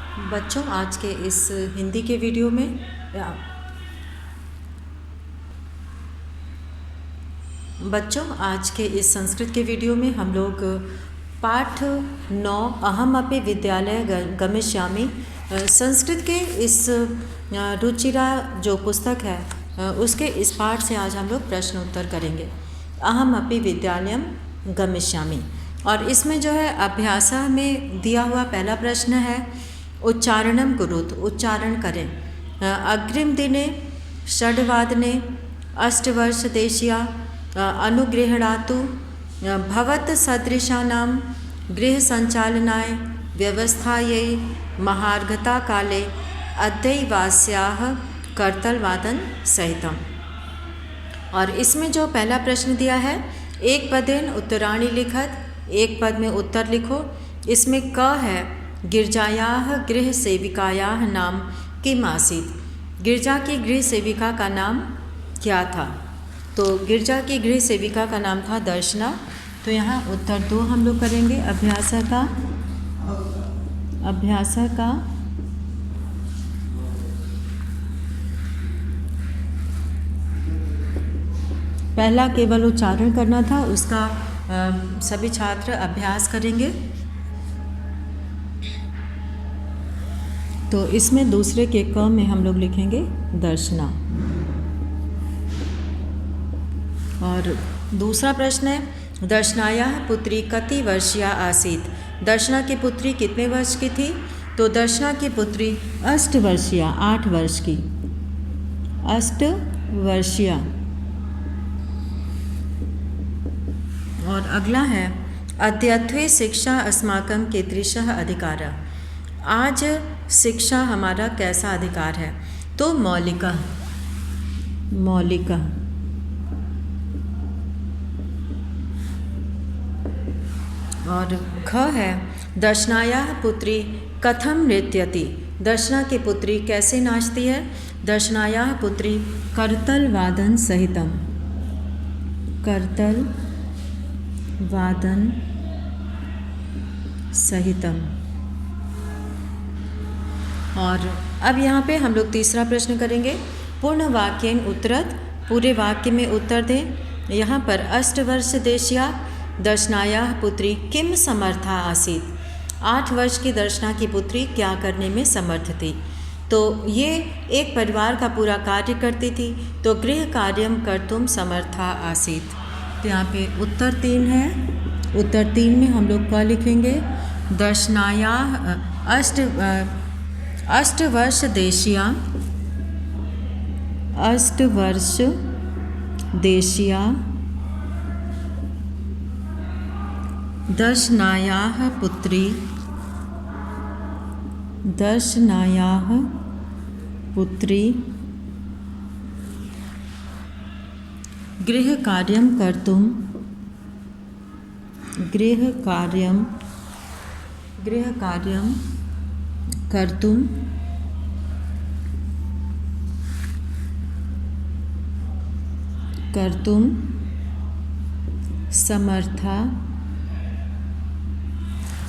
बच्चों आज के इस हिंदी के वीडियो में आज के इस संस्कृत के वीडियो में हम लोग पाठ 9 अहम अपि विद्यालय गमिष्यामि संस्कृत के इस रुचिरा जो पुस्तक है उसके इस पाठ से आज हम लोग प्रश्न उत्तर करेंगे। अहम अपि विद्यालयम गमिष्यामि, और इसमें जो है अभ्यास में दिया हुआ पहला प्रश्न है उच्चारणम कुरुत, उच्चारण करें। अग्रिम दिने षड्वादने अष्टवर्षदेशीया अनुगृह्णातु भवत सदृशानां गृह संचालनाय व्यवस्थायै महार्घता काले अद्यैवास्याः कर्तलवादन सहितम। और इसमें जो पहला प्रश्न दिया है एक पदेन उत्तराणि लिखत, एक पद में उत्तर लिखो। इसमें क है गिरजायाः गृह सेविकायाः नाम किम आसीत्, गिरजा की गृह सेविका का नाम क्या था। तो गिरजा की गृह सेविका का नाम था दर्शना। तो यहाँ उत्तर 2 हम लोग करेंगे। अभ्यास का पहला केवल उच्चारण करना था, उसका सभी छात्र अभ्यास करेंगे। तो इसमें दूसरे के क में हम लोग लिखेंगे दर्शना। और दूसरा प्रश्न है दर्शनायाः पुत्री कति वर्षीया आसीत्, दर्शना की पुत्री कितने वर्ष की थी। तो दर्शना की पुत्री 8 वर्षीया, 8 वर्ष की, 8 वर्षीया। और अगला है अद्यत्वे शिक्षा अस्माकं कीदृशः अधिकारः, आज शिक्षा हमारा कैसा अधिकार है। तो मौलिक। और ख है दर्शनायाः पुत्री कथम नृत्यति, दर्शना की पुत्री कैसे नाचती है। दर्शनायाः पुत्री करतलवादन सहितम, करतल वादन सहितम। और अब यहाँ पे हम लोग तीसरा प्रश्न करेंगे पूर्ण वाक्येन उत्तरत, पूरे वाक्य में उत्तर दें। यहाँ पर 8 वर्ष देशिया दर्शनायाः पुत्री किम समर्था आसीत्, 8 वर्ष की दर्शना की पुत्री क्या करने में समर्थ थी। तो ये एक परिवार का पूरा कार्य करती थी, तो गृह कार्यम कर्तुम समर्था आसीत्। तो यहाँ पे उत्तर 3 है। उत्तर 3 में हम लोग क्या लिखेंगे दर्शनायाः 8 वर्ष देशिया, 8 वर्ष देशिया दर्शनायाः पुत्री, दर्शनायाः पुत्री गृह कार्यम कर्तुम, गृह कार्यम कर्तुम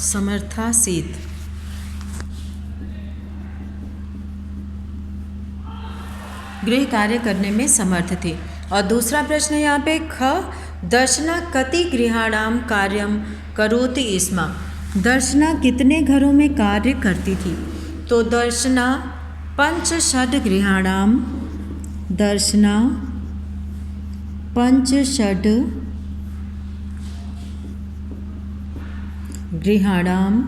समर्थासीत्। गृह कार्य करने में समर्थ थी। और दूसरा प्रश्न है यहाँ पे ख दर्शना कति गृहाणाम कार्यम करोति स्म, दर्शना कितने घरों में कार्य करती थी। तो दर्शना 5 षड् गृहाणाम, दर्शना 5 षड् गृहाणाम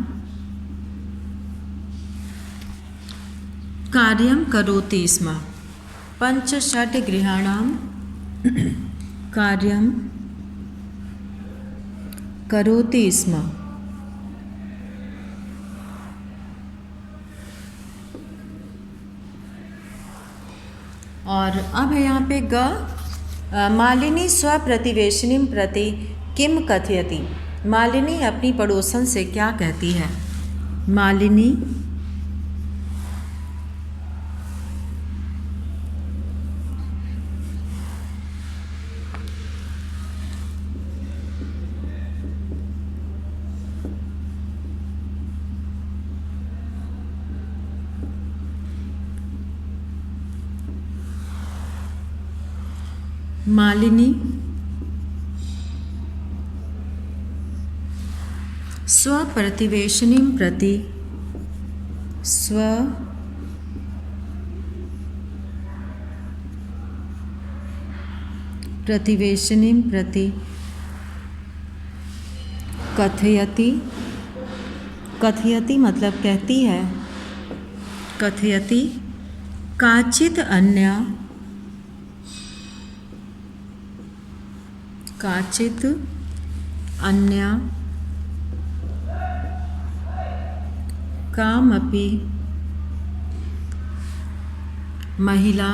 कार्यम करोति स्म, 5 षड् गृहाणाम कार्यम करोति स्म। और अब है यहाँ पे ग मालिनी स्वप्रतिवेशिनी प्रति किम कथयति, मालिनी अपनी पड़ोसन से क्या कहती है। मालिनी मालिनी स्वप्रतिवेशिनीं प्रति कथयति मतलब कहती है, कथयति काचित् अन्या कामपि महिला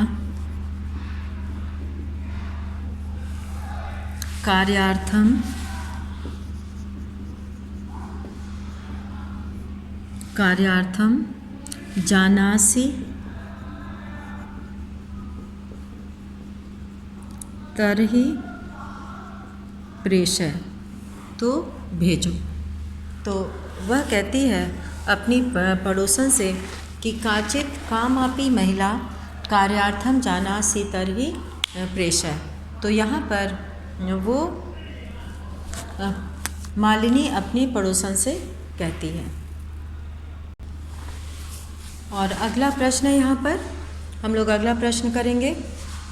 कार्यार्थं जानासि तर्हि प्रेषय, तो भेजो। तो वह कहती है अपनी पड़ोसन से कि काचित कामापि महिला कार्यार्थम जानासि तर्हि प्रेषय। तो यहाँ पर वो मालिनी अपनी पड़ोसन से कहती है। और अगला प्रश्न है, यहाँ पर हम लोग अगला प्रश्न करेंगे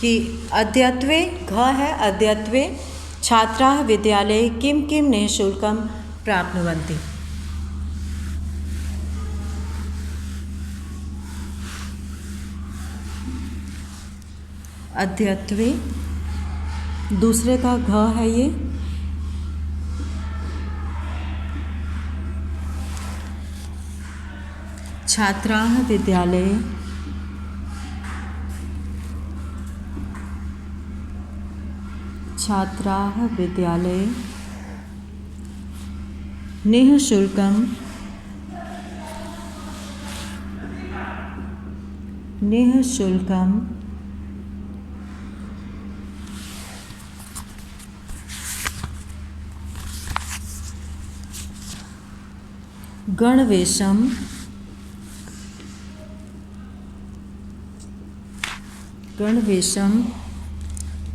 कि अद्यत्वे घ है, अद्यत्वे छात्राः विद्यालये किं किं निःशुल्कं प्राप्नुवन्ति। अद्यत्वे दूसरे का घ है ये, छात्राः विद्यालये निःशुल्कं गणवेशं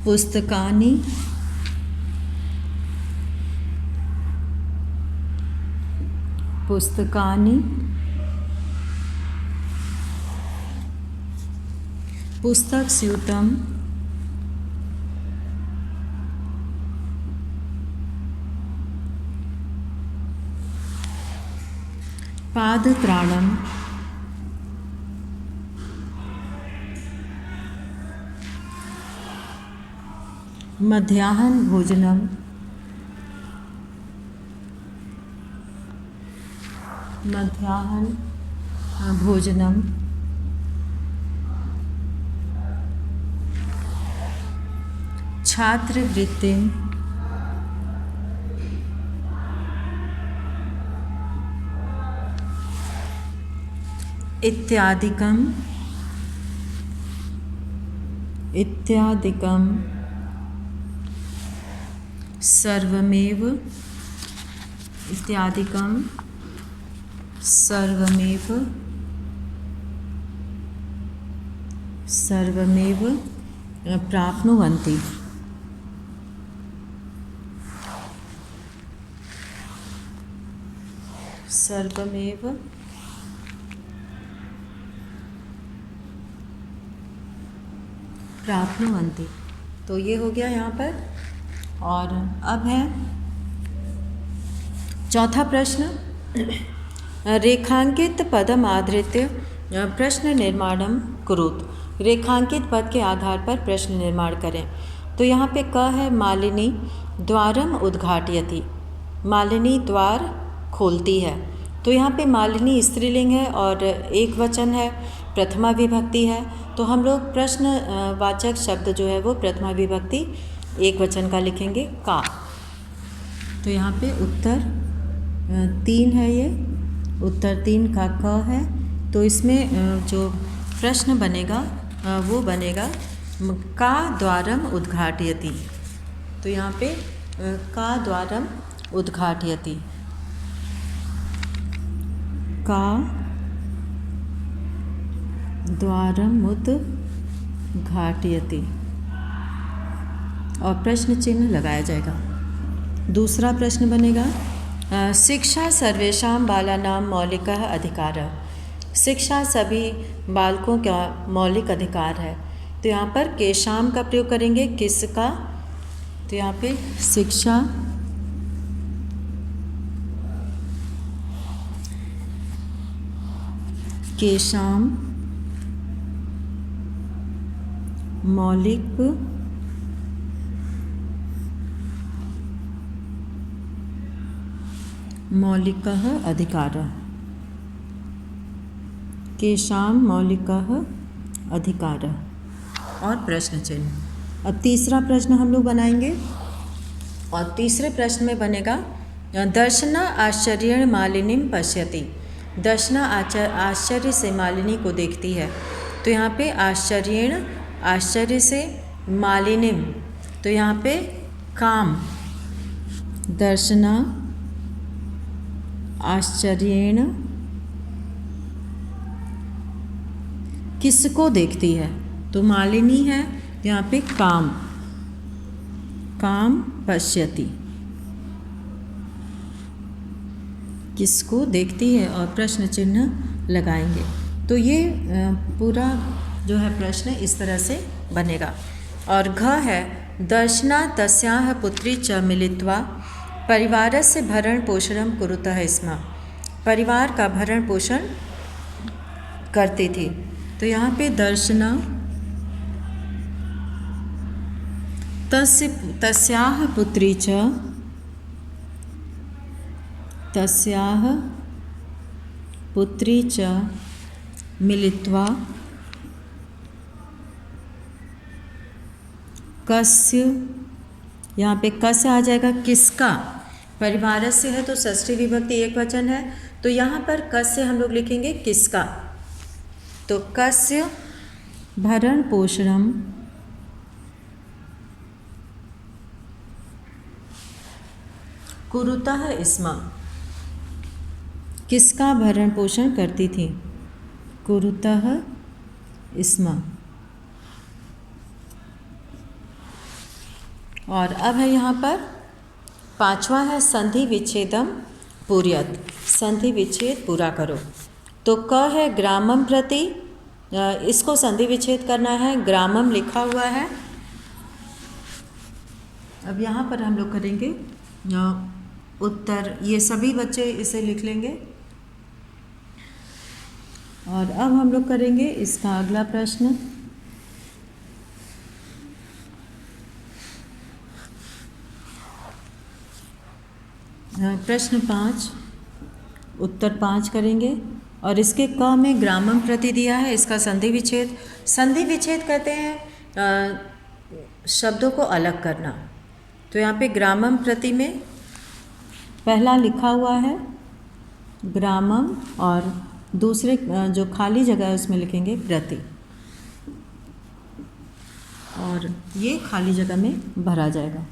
पुस्तकानि पुस्तकस्यूतं पादत्राणं मध्याह्न भोजनम छात्रवृत्तिं इत्यादिकं सर्वमेव प्राप्नुवन्ति। तो ये हो गया यहाँ पर। और अब है चौथा प्रश्न, रेखांकित पदम आधृत्य प्रश्न निर्माणम कुरुत। रेखांकित पद के आधार पर प्रश्न निर्माण करें। तो यहाँ पे क है, मालिनी द्वारम उद्घाटयति, मालिनी द्वार खोलती है। तो यहाँ पे मालिनी स्त्रीलिंग है और एक वचन है, प्रथमा विभक्ति है। तो हम लोग प्रश्नवाचक शब्द जो है वो प्रथमा विभक्ति एक वचन का लिखेंगे, का। तो यहाँ पे उत्तर 3 है, ये उत्तर 3 का क है। तो इसमें जो प्रश्न बनेगा वो बनेगा का द्वारम उद्घाटयति। तो यहाँ पे का द्वारम उद्घाटयति, का द्वारम उद्घाटयति। और प्रश्न चिन्ह लगाया जाएगा। दूसरा प्रश्न बनेगा शिक्षा सर्वेषां बालानां मौलिकः अधिकारः। शिक्षा सभी बालकों का मौलिक अधिकार है। तो यहाँ पर केशाम का प्रयोग करेंगे, किसका, तो यहाँ पे शिक्षा केशाम मौलिकः अधिकारः। केशाम मौलिकः अधिकारः और प्रश्न चिन्ह। अब तीसरा प्रश्न हम लोग बनाएंगे और तीसरे प्रश्न में बनेगा दर्शना आश्चर्येण मालिनीं पश्यति। दर्शना आश्चर्य से मालिनी को देखती है। तो यहाँ पे आश्चर्येण, आश्चर्य से, मालिनीं, तो यहाँ पे काम, दर्शना आश्चर्येण किसको देखती है, तो मालिनी है, यहाँ पे काम, काम पश्यति, किसको देखती है और प्रश्न चिन्ह लगाएंगे। तो ये पूरा जो है प्रश्न इस तरह से बनेगा। और घ है दर्शना तस्याः पुत्री च मिलित्वा परिवारस्य भरण पोषणं कुरुतः स्म। परिवार का भरण पोषण करती थी। तो यहाँ पे दर्शना तस्याः पुत्री च, तस्याः पुत्री च मिलित्वा कस्य, यहाँ पे कस्य आ जाएगा, किसका, परिवारस्य है तो षष्ठी विभक्ति एक वचन है, तो यहाँ पर कस्य हम लोग लिखेंगे किसका। तो कस्य भरण पोषणम कुरुतः स्म। किसका भरण पोषण करती थी, कुरुतः स्म। और अब है यहाँ पर पांचवा है संधि विच्छेदम पूर्यत। संधि विच्छेद पूरा करो। तो क है ग्रामम प्रति, इसको संधि विच्छेद करना है, ग्रामम लिखा हुआ है। अब यहाँ पर हम लोग करेंगे उत्तर, ये सभी बच्चे इसे लिख लेंगे। और अब हम लोग करेंगे इसका अगला प्रश्न। प्रश्न 5, उत्तर 5 करेंगे। और इसके क में ग्रामम प्रति दिया है, इसका संधि विच्छेद। संधि विच्छेद कहते हैं शब्दों को अलग करना। तो यहाँ पे ग्रामम प्रति में पहला लिखा हुआ है ग्रामम, और दूसरे जो खाली जगह है उसमें लिखेंगे प्रति, और ये खाली जगह में भरा जाएगा।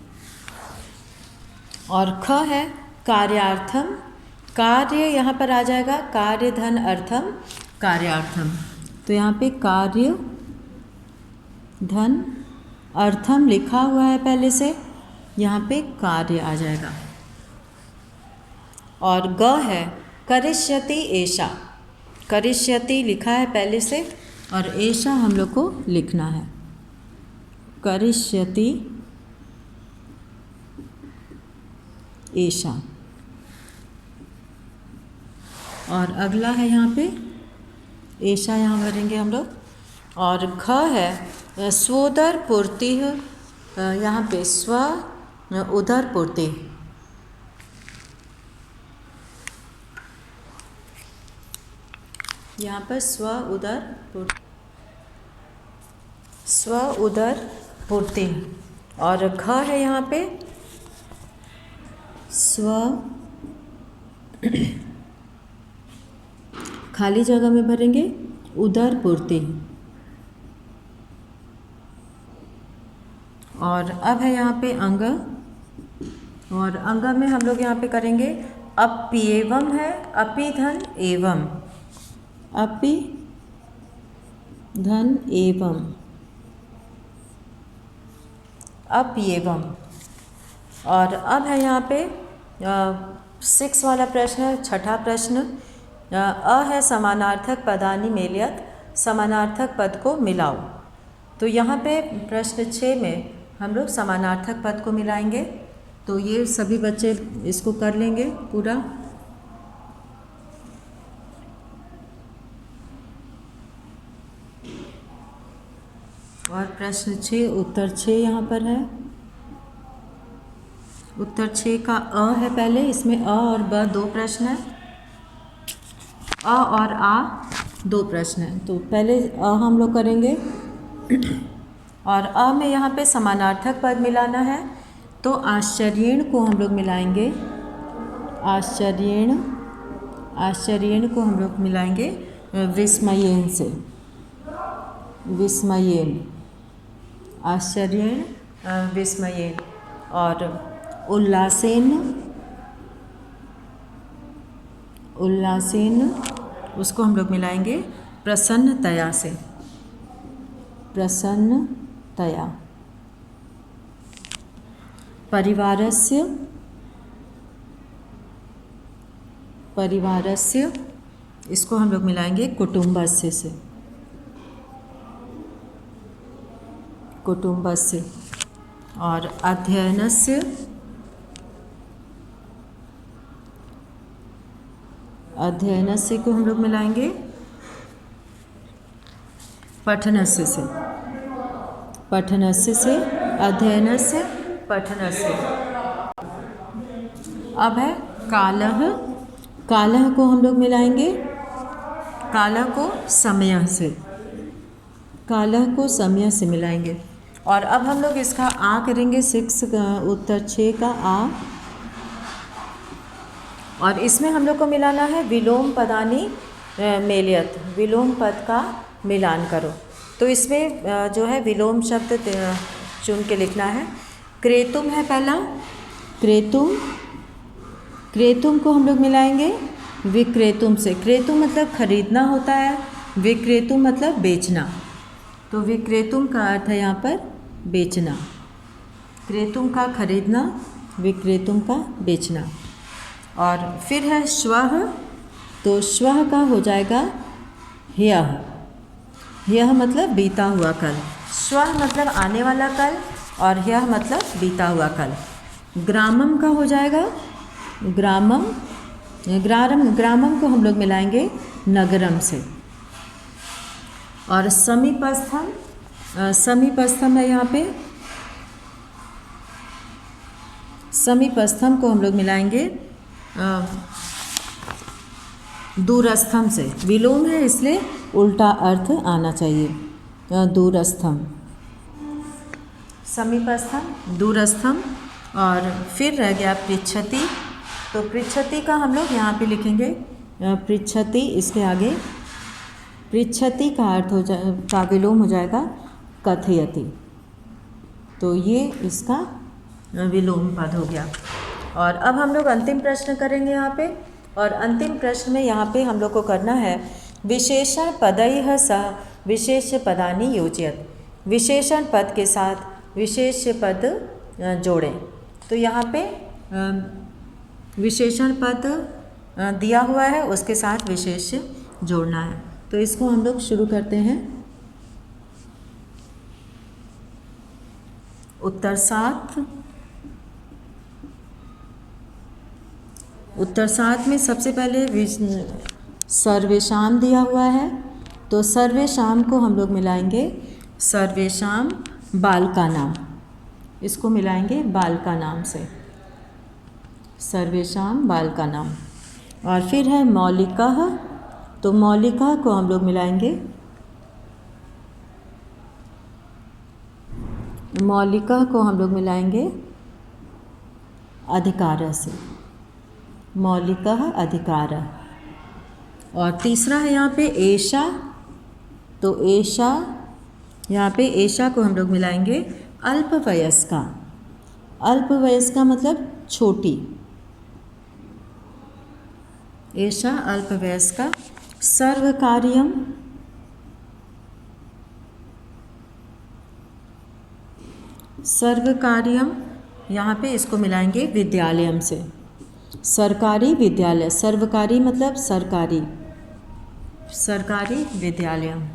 और ख है कार्यार्थम। कार्य यहाँ पर आ जाएगा, कार्य धन अर्थम, कार्यार्थम। तो यहाँ पे कार्य धन अर्थम लिखा हुआ है पहले से, यहाँ पे कार्य आ जाएगा। और ग है करिष्यति एषा। करिष्यति लिखा है पहले से, और एषा हम लोग को लिखना है, करिष्यति एषा। और अगला है यहाँ पे एषा, यहाँ भरेंगे हम लोग। और ख है स्वोदर पूर्ति, यहाँ पे स्व उदर पूर्ति। यहाँ पर स्व उदर पूर्ति। और घ है यहाँ पे स्व, खाली जगह में भरेंगे उदर पूर्ति। और अब है यहाँ पे अंग, और अंग में हम लोग यहाँ पे करेंगे अप्येवम है, अपि धन एवं, अपि धन एवं, अप एवं। और अब है यहाँ पे 6 वाला प्रश्न, छठा प्रश्न। अ है समानार्थक पदानि मेलयत, समानार्थक पद को मिलाओ। तो यहाँ पे प्रश्न 6 में हम लोग समानार्थक पद को मिलाएंगे। तो ये सभी बच्चे इसको कर लेंगे पूरा। और प्रश्न 6 उत्तर 6 यहाँ पर है। उत्तर 6 का अ है पहले, इसमें अ और ब 2 प्रश्न है, अ और आ 2 प्रश्न है। तो पहले अ हम लोग करेंगे और अ में यहाँ पे समानार्थक पद मिलाना है। तो आश्चर्येण को हम लोग मिलाएंगे, आश्चर्येण, आश्चर्येण को हम लोग मिलाएंगे विस्मयेन से, विस्मयेन, आश्चर्येण विस्मयेन। और उल्लासेन, उल्लासेन उसको हम लोग मिलाएंगे प्रसन्नतया से, प्रसन्नतया। परिवारस्य, परिवारस्य इसको हम लोग मिलाएंगे कुटुम्बस्य से, कुटुम्बस्य। और अध्ययनस्य, अध्ययनस्य को हम लोग मिलाएंगे पठनस्य से, पठनस्य से, अध्ययनस्य पठनस्य। अब है कालः, कालः को हम लोग मिलाएंगे, कालः को समय से, कालः को समय से मिलाएंगे। और अब हम लोग इसका आ करेंगे 6 उत्तर 6 का आ। और इसमें हम लोग को मिलाना है विलोम पदानि मेलयत, विलोम पद का मिलान करो। तो इसमें जो है विलोम शब्द चुन के लिखना है। क्रेतुम है पहला, क्रेतुम, क्रेतुम को हम लोग मिलाएंगे विक्रेतुम से। क्रेतुम मतलब खरीदना होता है, विक्रेतुम मतलब बेचना। तो विक्रेतुम का अर्थ है यहाँ पर बेचना, क्रेतुम का खरीदना, विक्रेतुम का बेचना। और फिर है श्वः, तो श्वः का हो जाएगा ह्यः, ह्यः मतलब बीता हुआ कल, श्वः मतलब आने वाला कल और ह्यः मतलब बीता हुआ कल। ग्रामम का हो जाएगा ग्रामम, ग्रामम को हम लोग मिलाएंगे नगरम से। और समीपस्थम, समीपस्थम है यहाँ पे, समीपस्थम को हम लोग मिलाएंगे दूरस्थम से। विलोम है इसलिए उल्टा अर्थ आना चाहिए, दूरस्थम, समीपस्थम, दूरस्थम। और फिर रह गया पृच्छति। तो पृच्छति का हम लोग यहाँ पे लिखेंगे पृच्छति, इसके आगे पृच्छति का अर्थ हो जाए, का विलोम हो जाएगा कथयति। तो ये इसका विलोम पद हो गया। और अब हम लोग अंतिम प्रश्न करेंगे यहाँ पे। और अंतिम प्रश्न में यहाँ पे हम लोग को करना है विशेषण पदैः सह विशेष्य पदानि योजयत, विशेषण पद के साथ विशेष्य पद जोड़ें। तो यहाँ पे विशेषण पद दिया हुआ है, उसके साथ विशेष्य जोड़ना है। तो इसको हम लोग शुरू करते हैं। उत्तर 7, उत्तर 7 में सबसे पहले सर्वेशाम दिया हुआ है। तो सर्वेशाम को हम लोग मिलाएंगे सर्वेशाम बाल का नाम, इसको मिलाएंगे बाल का नाम से, सर्वेशाम बाल का नाम। और फिर है मौलिकः, तो मौलिका को हम लोग मिलाएंगे, मौलिका को हम लोग मिलाएंगे अधिकार से, मौलिका अधिकार। और तीसरा है यहाँ पे एषा, तो एषा, यहाँ पे एषा को हम लोग मिलाएंगे अल्पवयस्का, अल्पवयस्का मतलब छोटी, एषा अल्पवयस्का। सर्वकार्यम, सर्वकार्यम, यहाँ पे इसको मिलाएंगे विद्यालयम से। सरकारी विद्यालय, सर्वकारी मतलब सरकारी, सरकारी विद्यालयम।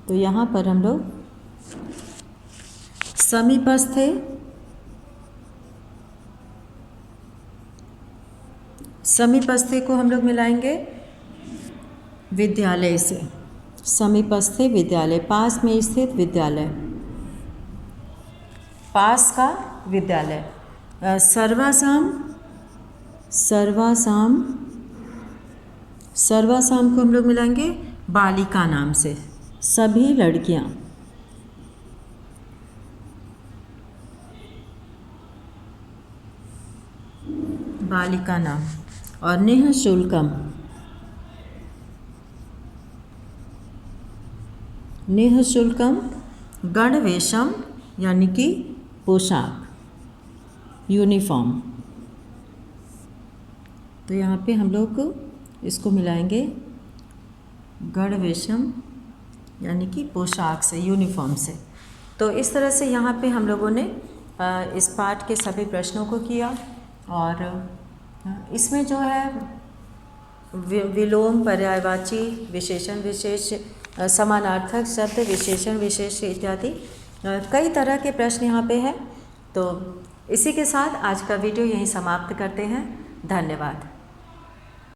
तो यहाँ पर हम लोग समीपस्थे, समीपस्थे को हम लोग मिलाएंगे विद्यालय से। समीपस्थे विद्यालय, पास में स्थित विद्यालय, पास का विद्यालय। सर्वासाम, सर्वासाम, सर्वासाम को हम लोग मिलाएंगे बालिका नाम से, सभी लड़कियां। बालिका नाम। और निःशुल्कम, निःशुल्कम गणवेशम यानी कि पोशाक, यूनिफॉर्म। तो यहाँ पे हम लोग इसको मिलाएंगे गणवेशम यानी कि पोशाक से, यूनिफॉर्म से। तो इस तरह से यहाँ पे हम लोगों ने इस पाठ के सभी प्रश्नों को किया। और इसमें जो है विलोम, पर्यायवाची, विशेषण विशेष, समानार्थक शब्द, विशेषण विशेष इत्यादि कई तरह के प्रश्न यहाँ पे हैं। तो इसी के साथ आज का वीडियो यहीं समाप्त करते हैं। धन्यवाद।